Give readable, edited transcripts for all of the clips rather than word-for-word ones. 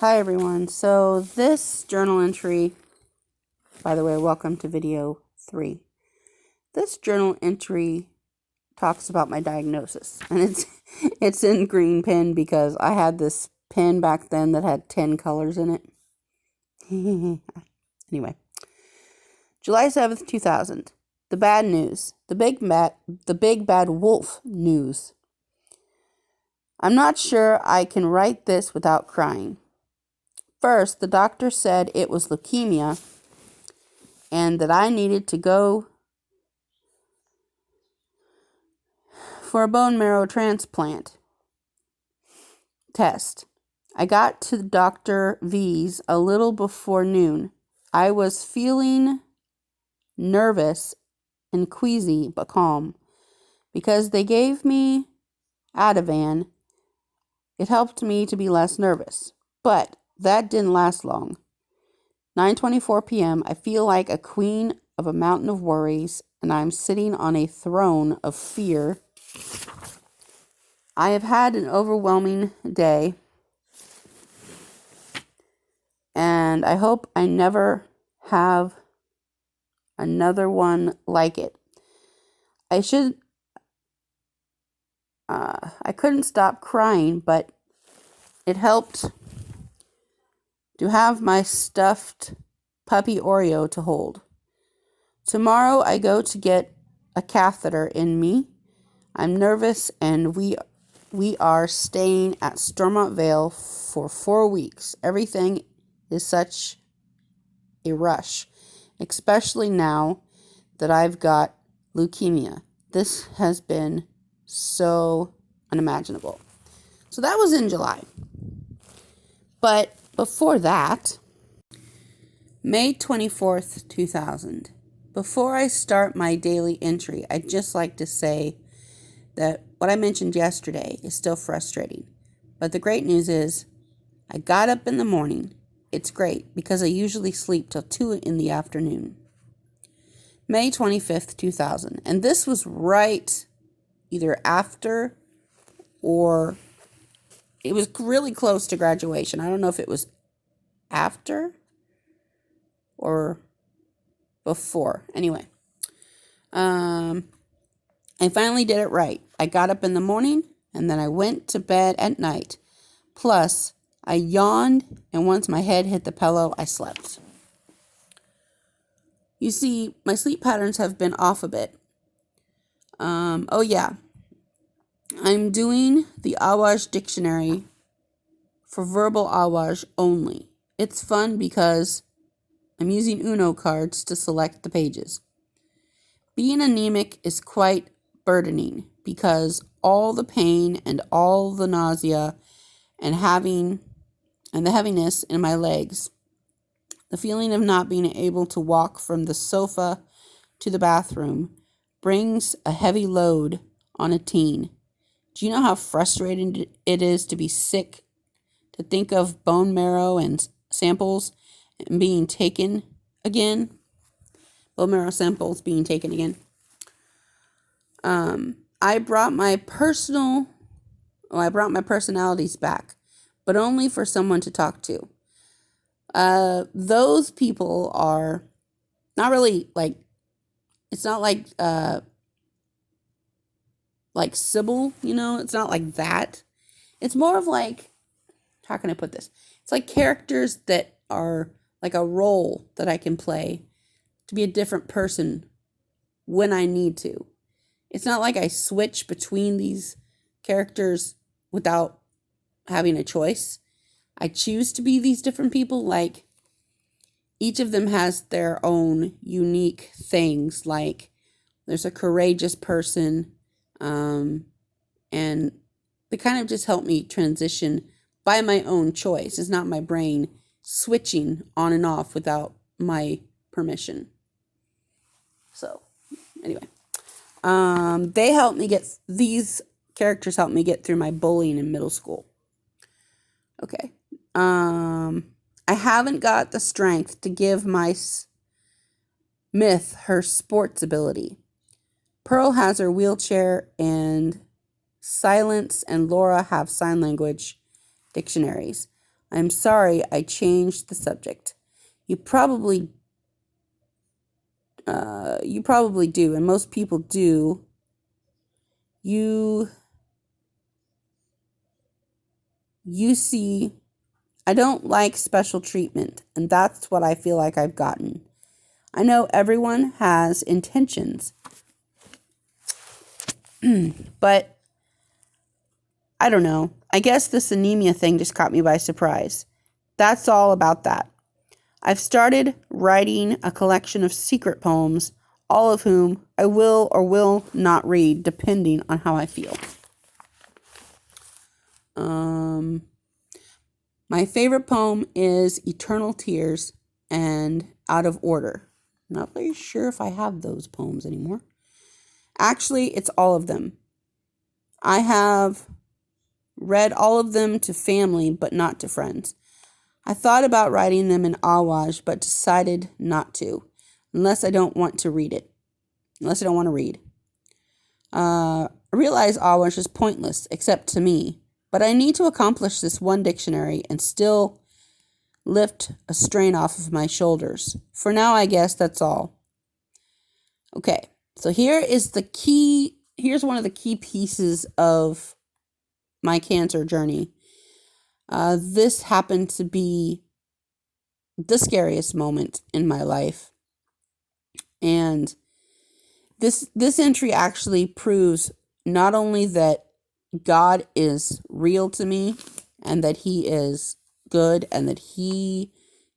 Hi everyone. So this journal entry, by the way, welcome to video 3. This journal entry talks about my diagnosis, and it's in green pen because I had this pen back then that had 10 colors in it. Anyway, July 7th, 2000. The bad news. The big bad wolf news. I'm not sure I can write this without crying. First, the doctor said it was leukemia and that I needed to go for a bone marrow transplant test. I got to Dr. V's a little before noon. I was feeling nervous and queasy but calm because they gave me Ativan. It helped me to be less nervous, but that didn't last long. 9:24 p.m. I feel like a queen of a mountain of worries, and I'm sitting on a throne of fear. I have had an overwhelming day, and I hope I never have another one like it. I couldn't stop crying, but it helped to have my stuffed puppy Oreo to hold. Tomorrow I go to get a catheter in me. I'm nervous, and we are staying at Stormont Vale for 4 weeks. Everything is such a rush, especially now that I've got leukemia. This has been so unimaginable. So that was in July. But before that, May 24th, 2000. Before I start my daily entry, I'd just like to say that what I mentioned yesterday is still frustrating. But the great news is I got up in the morning. It's great because I usually sleep till 2 in the afternoon. May 25th, 2000. And this was right either after or it was really close to graduation. I don't know if it was after or before. Anyway, I finally did it right. I got up in the morning and then I went to bed at night. Plus, I yawned, and once my head hit the pillow, I slept. You see, my sleep patterns have been off a bit. Oh yeah, I'm doing the Awash dictionary for verbal Awash only. It's fun because I'm using Uno cards to select the pages. Being anemic is quite burdening because all the pain and all the nausea and the heaviness in my legs, the feeling of not being able to walk from the sofa to the bathroom brings a heavy load on a teen. Do you know how frustrating it is to be sick, to think of bone marrow and samples being taken again? Bone marrow samples being taken again. I brought my personalities back, but only for someone to talk to. Those people are not really it's not like Sybil, it's not like that. It's more of like, how can I put this? It's like characters that are like a role that I can play to be a different person when I need to. It's not like I switch between these characters without having a choice. I choose to be these different people. Like, each of them has their own unique things. Like, there's a courageous person, and they kind of just help me transition by my own choice. It's not my brain switching on and off without my permission. So, anyway. These characters helped me get through my bullying in middle school. Okay. I haven't got the strength to give my Myth her sports ability. Pearl has her wheelchair and Silence and Laura have sign language dictionaries. I'm sorry I changed the subject. You probably do, and most people do. You see, I don't like special treatment, and that's what I feel like I've gotten. I know everyone has intentions, but I don't know. I guess this anemia thing just caught me by surprise. That's all about that. I've started writing a collection of secret poems, all of whom I will or will not read, depending on how I feel. My favorite poem is Eternal Tears and Out of Order. Not very sure if I have those poems anymore. Actually, it's all of them. I have read all of them to family, but not to friends. I thought about writing them in Awash, but decided not to, unless I don't want to read. I realize Awash is pointless, except to me, but I need to accomplish this one dictionary and still lift a strain off of my shoulders. For now, I guess that's all. Okay, so here's one of the key pieces of my cancer journey. This happened to be the scariest moment in my life. And this entry actually proves not only that God is real to me and that he is good and that he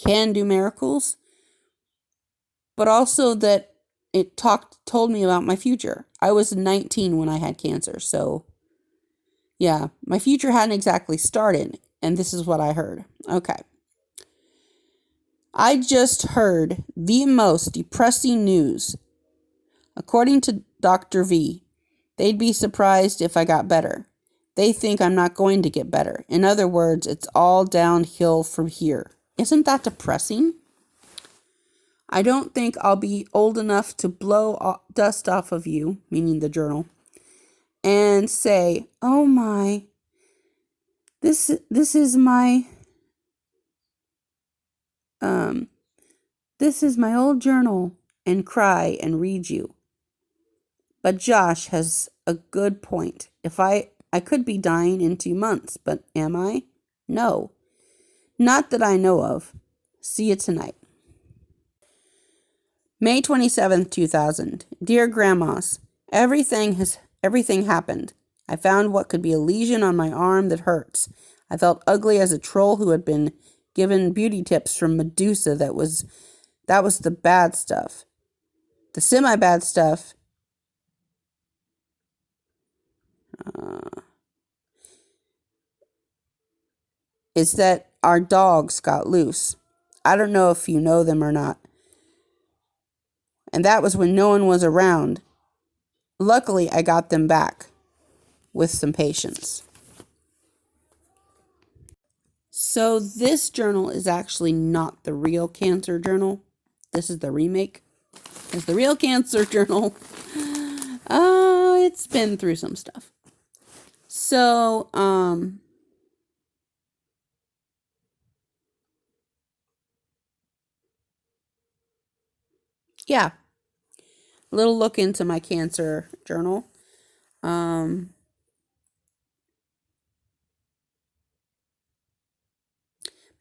can do miracles, but also that it told me about my future. I was 19 when I had cancer, so yeah, my future hadn't exactly started, and this is what I heard. Okay. I just heard the most depressing news. According to Dr. V, they'd be surprised if I got better. They think I'm not going to get better. In other words, it's all downhill from here. Isn't that depressing? I don't think I'll be old enough to blow dust off of you, meaning the journal, and say, "Oh my, this is my this is my old journal," and cry and read you. But Josh has a good point. If I could be dying in 2 months, but am I? No. Not that I know of. See you tonight. May 27th, 2000. Dear Grandmas, everything happened. I found what could be a lesion on my arm that hurts. I felt ugly as a troll who had been given beauty tips from Medusa. That was the bad stuff. The semi-bad stuff is that our dogs got loose. I don't know if you know them or not. And that was when no one was around. Luckily, I got them back with some patience. So this journal is actually not the real cancer journal. This is the remake. It's the real cancer journal. It's been through some stuff. So, yeah. A little look into my cancer journal.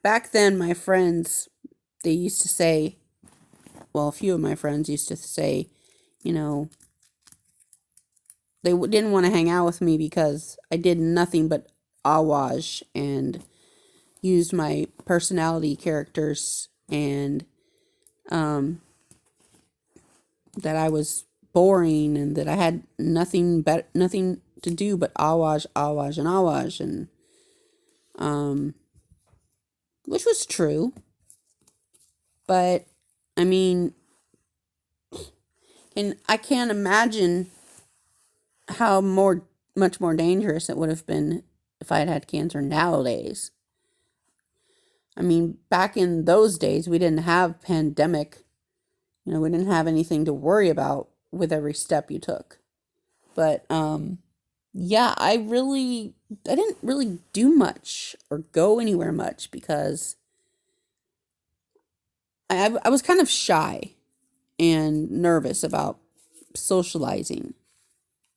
Back then, my friends, they used to say, well, a few of my friends used to say, you know, they didn't want to hang out with me because I did nothing but Awash and used my personality characters, and that I was boring and that I had nothing to do but Awash, Awash, and Awash, and which was true. But I mean, and I can't imagine how much more dangerous it would have been if I had had cancer nowadays. I mean, back in those days, we didn't have pandemic. We didn't have anything to worry about with every step you took. But yeah, I didn't really do much or go anywhere much because I was kind of shy and nervous about socializing.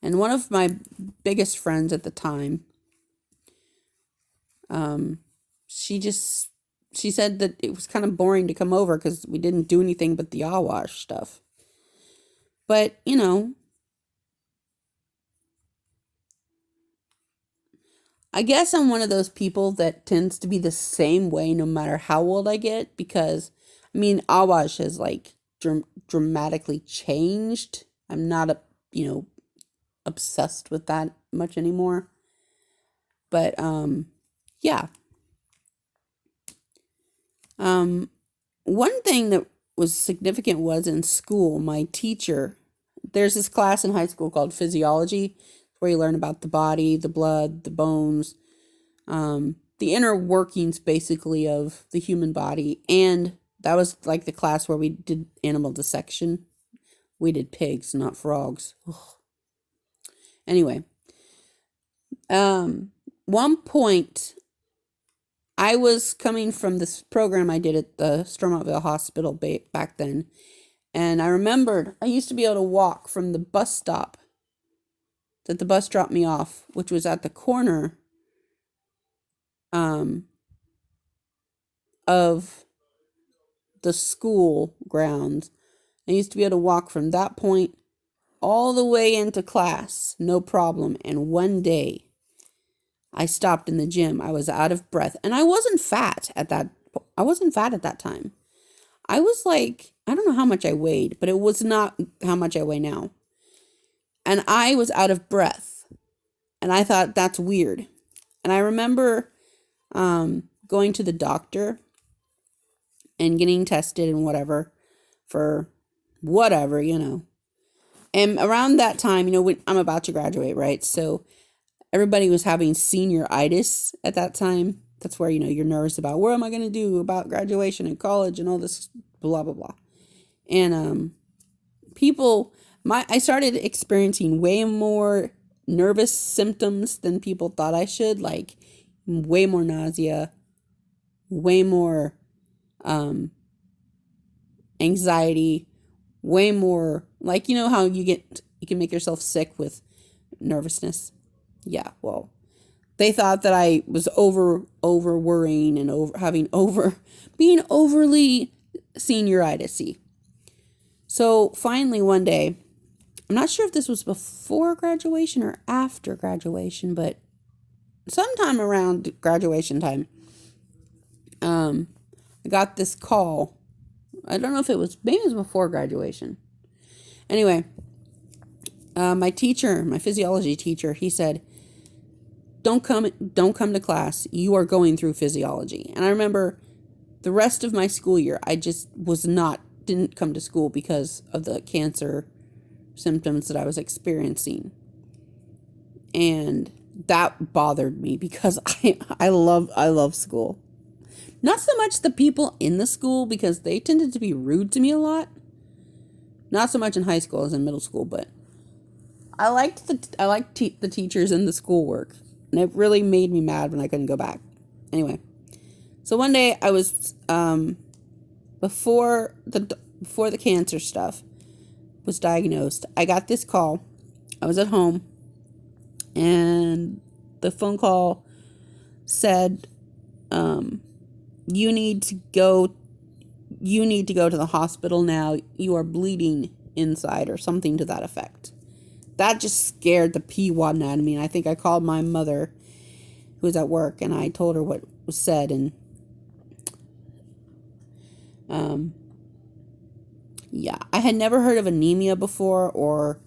And one of my biggest friends at the time, um, she just she said that it was kind of boring to come over because we didn't do anything but the Awash stuff. But I guess I'm one of those people that tends to be the same way no matter how old I get because, I mean, Awash has like dramatically changed. I'm not obsessed with that much anymore. But yeah. Um, One thing that was significant was in school, my teacher, there's this class in high school called physiology where you learn about the body, the blood, the bones, the inner workings basically of the human body. And that was like the class where we did animal dissection. We did pigs, not frogs. Ugh. Anyway, one point I was coming from this program I did at the Stromotville Hospital back then, and I remembered I used to be able to walk from the bus stop that the bus dropped me off, which was at the corner um, of the school grounds. I used to be able to walk from that point all the way into class, no problem. And one day I stopped in the gym. I was out of breath, and I wasn't fat at that. I wasn't fat at that time. I was like, I don't know how much I weighed, but it was not how much I weigh now. And I was out of breath. And I thought that's weird. And I remember going to the doctor and getting tested and whatever for whatever. And around that time, when I'm about to graduate, right? So everybody was having senioritis at that time. That's where, you're nervous about what am I going to do about graduation and college and all this blah, blah, blah. And I started experiencing way more nervous symptoms than people thought I should, like way more nausea, way more anxiety, way more, like, how you can make yourself sick with nervousness. Yeah, well, they thought that I was over worrying and being overly senioritis-y. So finally one day, I'm not sure if this was before graduation or after graduation, but sometime around graduation time, I got this call. I don't know if maybe it was before graduation. Anyway, my physiology teacher, he said, don't come to class. You are going through physiology. And I remember the rest of my school year, I just didn't come to school because of the cancer symptoms that I was experiencing. And that bothered me because I love school. Not so much the people in the school because they tended to be rude to me a lot. Not so much in high school as in middle school, but I liked the teachers and the schoolwork, and it really made me mad when I couldn't go back. Anyway, so one day I was before the cancer stuff was diagnosed, I got this call. I was at home, and the phone call said, you need to go to the hospital now. You are bleeding inside, or something to that effect. That just scared the P1 out of me. And I think I called my mother, who was at work, and I told her what was said. And yeah, I had never heard of anemia before, or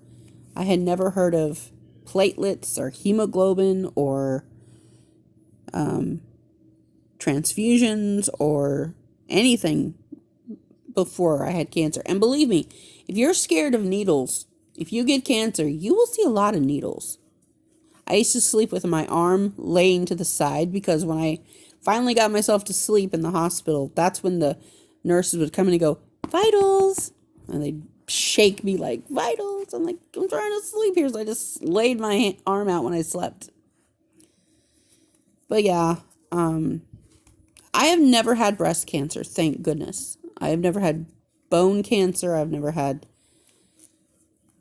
I had never heard of platelets or hemoglobin or transfusions or anything before I had cancer. And believe me, if you're scared of needles, if you get cancer, you will see a lot of needles. I used to sleep with my arm laying to the side because when I finally got myself to sleep in the hospital, that's when the nurses would come in and go, vitals. And they'd shake me like, vitals. I'm like, I'm trying to sleep here. So I just laid my arm out when I slept. But yeah, I have never had breast cancer, thank goodness. I have never had bone cancer. I've never had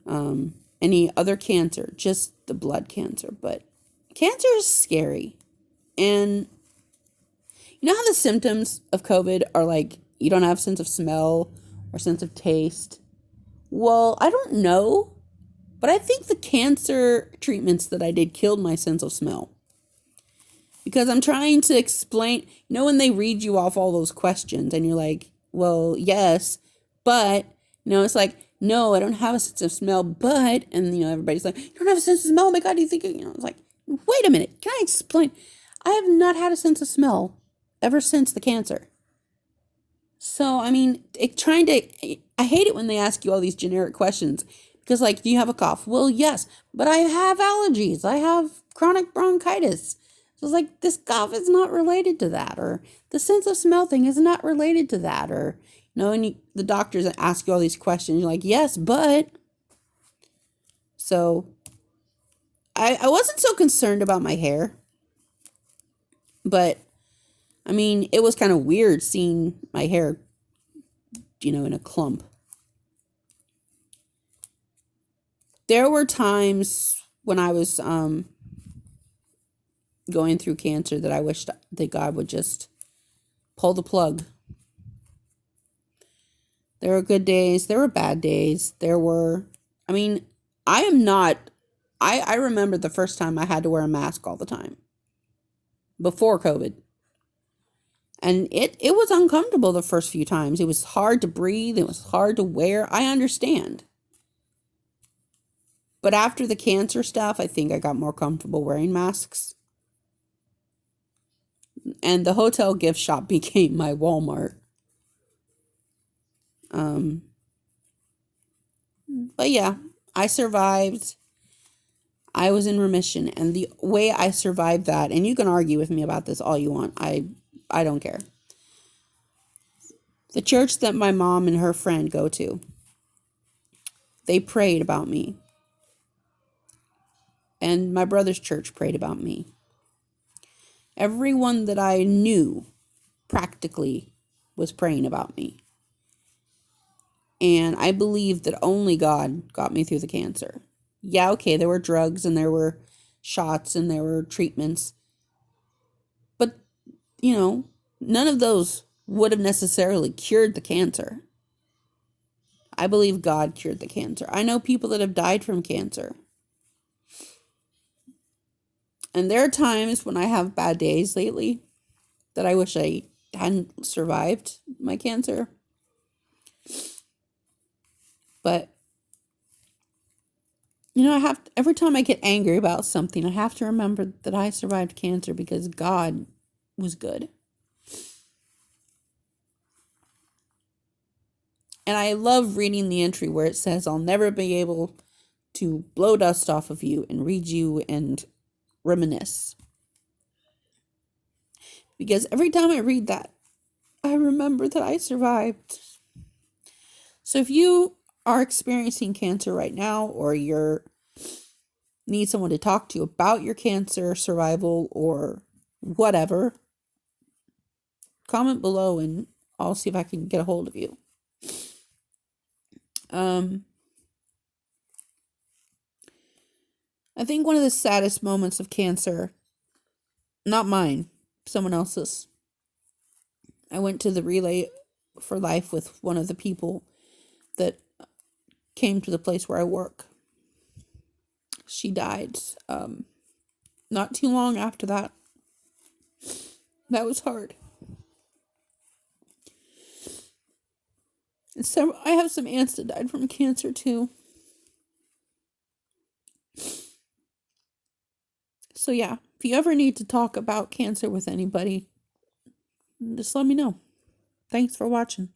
any other cancer, just the blood cancer. But cancer is scary. And you know how the symptoms of COVID are like, you don't have sense of smell or sense of taste? Well, I don't know, but I think the cancer treatments that I did killed my sense of smell. Because I'm trying to explain, when they read you off all those questions and you're like, well, yes, but, it's like, no, I don't have a sense of smell, but, and, everybody's like, you don't have a sense of smell? Oh my God, do you think, it's like, wait a minute, can I explain? I have not had a sense of smell ever since the cancer. So, I mean, I hate it when they ask you all these generic questions. Because, like, do you have a cough? Well, yes, but I have allergies. I have chronic bronchitis. So it's like, this cough is not related to that. Or the sense of smell thing is not related to that. Or, and the doctors ask you all these questions. You're like, yes, but. So, I wasn't so concerned about my hair. But, I mean, it was kind of weird seeing my hair, in a clump. There were times when I was going through cancer that I wished that God would just pull the plug. There were good days. There were bad days. I remember the first time I had to wear a mask all the time. Before COVID. And it was uncomfortable the first few times. It was hard to breathe. It was hard to wear. I understand. But after the cancer stuff, I think I got more comfortable wearing masks. And the hotel gift shop became my Walmart. But yeah, I survived. I was in remission. And the way I survived that, and you can argue with me about this all you want. I don't care. The church that my mom and her friend go to, they prayed about me. And my brother's church prayed about me. Everyone that I knew practically was praying about me. And I believe that only God got me through the cancer. Yeah, okay, there were drugs and there were shots and there were treatments. But, none of those would have necessarily cured the cancer. I believe God cured the cancer. I know people that have died from cancer. And there are times when I have bad days lately that I wish I hadn't survived my cancer. But, every time I get angry about something, I have to remember that I survived cancer because God was good. And I love reading the entry where it says, I'll never be able to blow dust off of you and read you and reminisce. Because every time I read that, I remember that I survived. So if you are experiencing cancer right now, or need someone to talk to about your cancer survival or whatever, comment below and I'll see if I can get a hold of you. I think one of the saddest moments of cancer, not mine, someone else's. I went to the Relay for Life with one of the people that came to the place where I work. She died not too long after that. That was hard. And so I have some aunts that died from cancer too. So yeah, if you ever need to talk about cancer with anybody, just let me know. Thanks for watching.